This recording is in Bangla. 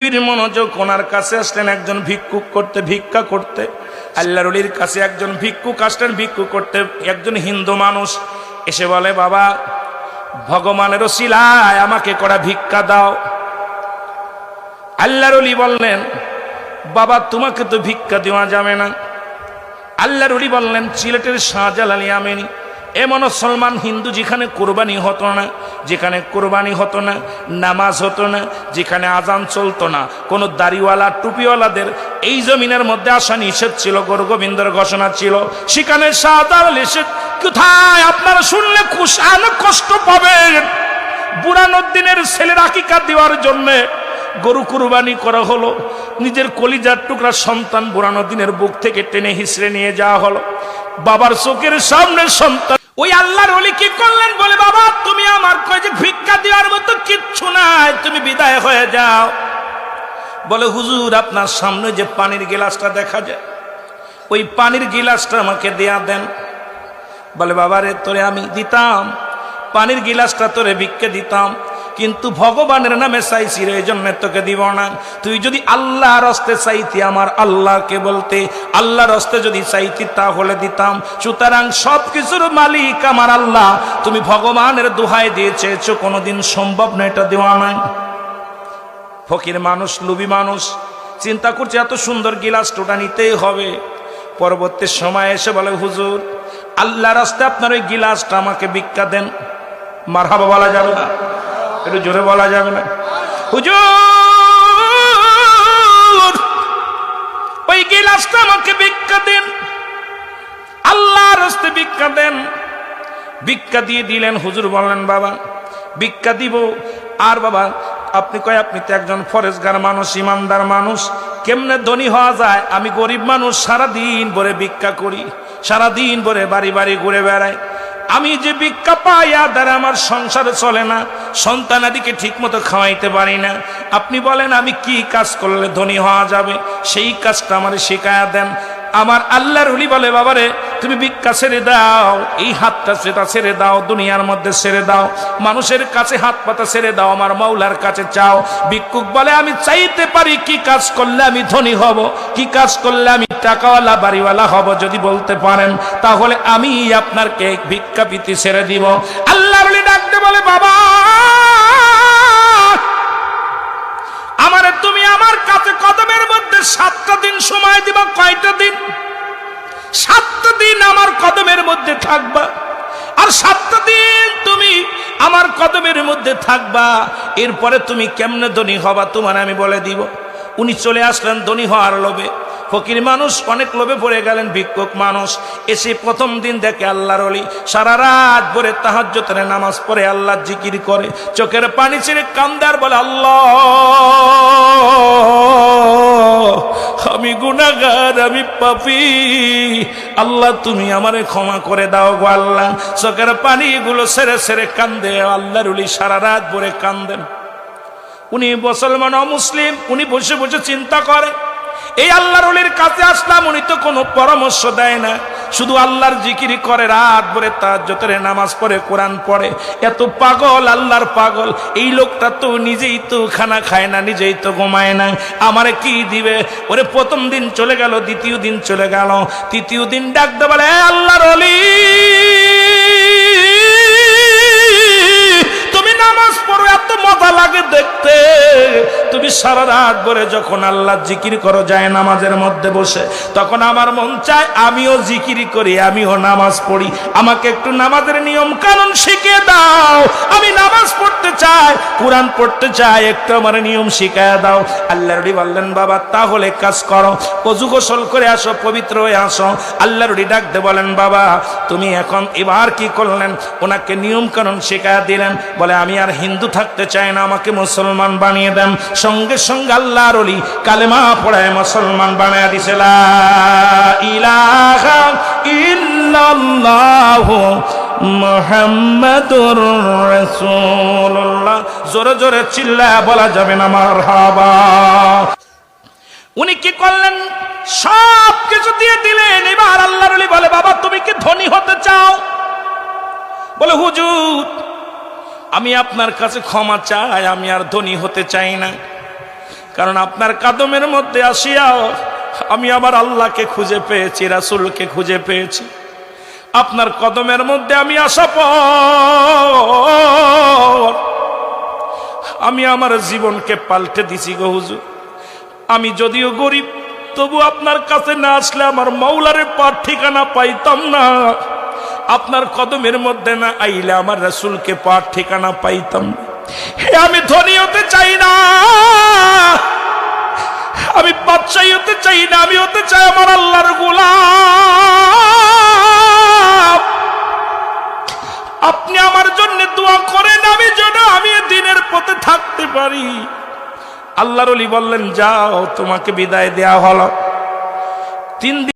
মনোযোগ ওনার কাছে আসলেন একজন ভিক্ষুক করতে, ভিক্ষা করতে। আল্লাহর ওলির কাছে একজন ভিক্ষুক আসলেন ভিক্ষু করতে, একজন হিন্দু মানুষ এসে বলে, বাবা ভগবানের ওসিলায় আমাকে করা ভিক্ষা দাও। আল্লাহর ওলি বললেন, বাবা তোমাকে তো ভিক্ষা দেওয়া যাবে না। আল্লাহর ওলি বললেন, সিলেটের শাহজালাল ইয়ামানি এমন মুসলমান হিন্দু যেখানে কোরবানি হতো না, যেখানে কোরবানি হতো না, নামাজ হতো না, যেখানে আজান চলতো না, কোনো দাড়িওয়ালা টুপিওয়ালাদের এই জমিনের মধ্যে আসা নিষেধ ছিল, গৌর গোবিন্দর ঘোষণা ছিল, সেখানে শাহজালাল এসে কোথায় আপনারা শুনলে কষ্ট পাবেন। বুড়ানুদ্দিনের ছেলের আকিকা দেওয়ার জন্যে গরু কুরবানি করা হলো, নিজের কলিজার টুকরা সন্তান বুড়ানুদ্দিনের বুক থেকে টেনে হিসড়ে নিয়ে যাওয়া হলো, বাবার চোখের সামনে সন্তান। ওই আল্লাহর ওলি কি করলেন, বলে বাবা তুমি আমার কয়ে যে ভিক্ষা দেওয়ার মতো কিচ্ছু নাই, তুমি বিদায় হয়ে যাও। বলে হুজুর আপনার সামনে যে পানির গিলাসটা দেখা যায়, ওই পানির গিলাসটা আমাকে দেয়া দেন। বলে বাবারে তোরে আমি দিতাম, পানির গিলাসটা তোরে ভিক্ষা দিতাম, কিন্তু ভগবানের নামে চাইছি রে, এই জন্য তোকে দিব না। তুই যদি আল্লাহর হস্তে চাইতি, আমার আল্লাহকে বলতে, আল্লাহর হস্তে যদি চাইতি তাহলে দিতাম। সুতরাং সব কিছুর মালিক আমার আল্লাহ, তুমি ভগবানের দোহাই দিয়ে চেয়েছো, কোনোদিন সম্ভব না এটা দেওয়া নাই। ফকির মানুষ, লুবি মানুষ চিন্তা করছে এত সুন্দর গিলাসটা নিতেই হবে। পরবর্তী সময় এসে বলে, হুজুর আল্লাহর হস্তে আপনার ওই গিলাসটা আমাকে ভিক্ষা দেন। মারহাবা বলা যাবে না? একটু জোরে বলা যাবে না? হুজুর ওই গিলাসটা আমাকে ভিক্ষা দেন, আল্লাহর হস্তে ভিক্ষা দেন। ভিক্ষা দিয়ে দিলেন। হুজুর বললেন, বাবা ভিক্ষা দিব। আর বাবা আপনি কয়, আপনি তো একজন ফরেজগার মানুষ, ইমানদার মানুষ, কেমনে ধনী হওয়া যায়? আমি গরিব মানুষ, সারাদিন ভরে ভিক্ষা করি, সারাদিন ভরে বাড়ি বাড়ি ঘুরে বেড়াই, আমি যে ভিক্ষা পাই আর দ্বারা আমার সংসারে চলে না, সন্তানাদিকে ঠিক মতো খাওয়াইতে পারি না। আপনি বলেন আমি কি কাজ করলে ধনী হওয়া যাবে, সেই কাজটা আমার শেখায়া দেন। আমার আল্লাহর ওলি বলে, বাবারে তুমি ভিক্ষা ছেড়ে দাও, এই হাতটা সেটা ছেড়ে দাও, দুনিয়ার মধ্যে ছেড়ে দাও, মানুষের কাছে হাত পাতা ছেড়ে দাও, আমার মাওলার কাছে চাও। ভিক্ষুক বলে, আমি চাইতে পারি কি কাজ করলে আমি ধনী হব, কি কাজ করলে আমি টাকাওয়ালা বাড়িওয়ালা হব, যদি বলতে পারেন তাহলে আমি আপনাকে ভিক্ষা পিতে ছেড়ে দিব। আল্লাহর ওলি ডাকতে বলে, বাবা আমারে তুমি আমার কাছে কদমের মধ্যে 7টা দিন সময় দিবা। কয়টা দিন? 7টা দিন আমার কদমের মধ্যে থাকবা, আর 7টা দিন তুমি আমার কদমের মধ্যে থাকবা। এরপরে তুমি কেমনে ধনী হবা তোমার আমি বলে দিব। উনি চলে আসলেন ধনী হওয়ার লোভে। ফকির মানুষ অনেক লোভে পড়ে গেলেন। ভিক্ষুক মানুষ এসে প্রথম দিন দেখে আল্লাহর ওলি সারা রাত ভরে তাহাজ্জুদের নামাজ পড়ে আল্লাহর জিকির করে, চোখের পানি ছেড়ে কান্দে আর বলে, আল্লাহ আমি গুনাহগার, আমি পাপী, আল্লাহ তুমি আমারে ক্ষমা করে দাও গো আল্লাহ। চোখের পানিগুলো ছেড়ে ছেড়ে কান্দে। আল্লাহর ওলি সারা রাত ভরে কান্দেন। উনি মুসলমান অমুসলিম, উনি বসে বসে চিন্তা করে, এই আল্লাহর ওলির কাছে আসলাম, উনি তো কোনো পরামর্শ দেয় না, শুধু আল্লাহর জিকির করে, রাত ভরে তাহাজ্জুদের নামাজ পড়ে, কোরআন পড়ে। এত পাগল, আল্লাহর পাগল এই লোকটা তো নিজেই তো খানা খায় না, নিজেই তো ঘুমায় না, আমারে কি দিবে? ওরে প্রথম দিন চলে গেল, দ্বিতীয় দিন চলে গেল, তৃতীয় দিন ডাকতে বলে, আল্লাহর ওলি তুমি নামাজ পড়ো, এত মজা লাগে দেখতে। তুমি সারা রাত ভরে যখন আল্লাহ জিকির করো যায় নামাজের মধ্যে বসে, তখন আমার মন চায় আমিও জিকির করি, আমিও নামাজ পড়ি, আমাকে একটু নামাজের নিয়ম কানুন শিখিয়ে দাও। আমি নামাজ পড়তে চাই, কোরআন পড়তে চাই, একটু আমার নিয়ম শিখিয়ে দাও। আল্লাহর ওলি বললেন, বাবা তাহলে কাজ করো, ওযু গোসল করে আসো, পবিত্র হয়ে আসো। আল্লাহর ওলি ডাকতে বলেন, বাবা তুমি এখন এবার কি করলেন? ওনাকে নিয়ম কানুন শিখিয়ে দিলেন। বলে, আমি আর হিন্দু থাকতে চাই না, আমাকে মুসলমান বানিয়ে দেন। সঙ্গে সঙ্গে আল্লাহর ওলি কালেমা পড়ায় মুসলমান বানায় দিছে। লা ইলাহা ইল্লাল্লাহু মুহাম্মাদুর রাসূলুল্লাহ। জোরে জোরে চিল্লায়া বলা যাবে না মারহাবা। উনি কি করলেন? সব কিছু দিয়ে দিলেন। এবার আল্লাহর ওলি বলে, বাবা তুমি কি ধনী হতে চাও? বলে, হুজুর আমি আপনার কাছে ক্ষমা চাই, আমি আর ধনী হতে চাই না। কারণ আপনার কদমের মধ্যে আসিয়া আমি আমার আল্লাহকে খুঁজে পেয়েছি, রাসূলকে খুঁজে পেয়েছি। আপনার কদমের মধ্যে আমি আসা পর আমি আমার জীবনকে পাল্টে দিছি গো হুজুর। আমি যদিও গরিব, তবু আপনার কাছে না আসলে আমার মাওলারে পার ঠিকানা পাইতাম না। আপনার কদমের মধ্যে না আইলে আমার রাসূলকে পার ঠিকানা পাইতাম না। হে আমি ধনী হতে চাই না, আমি বাদশাহী হতে চাই না, আমি হতে চাই আমার আল্লাহর গোলাম। আপনি আমার জন্য দোয়া করেন আমি যেন আমি দ্বীনের পথে থাকতে পারি। আল্লাহর ওলি বললেন, যাও, তোমাকে বিদায় দেয়া হলো। 3 দিন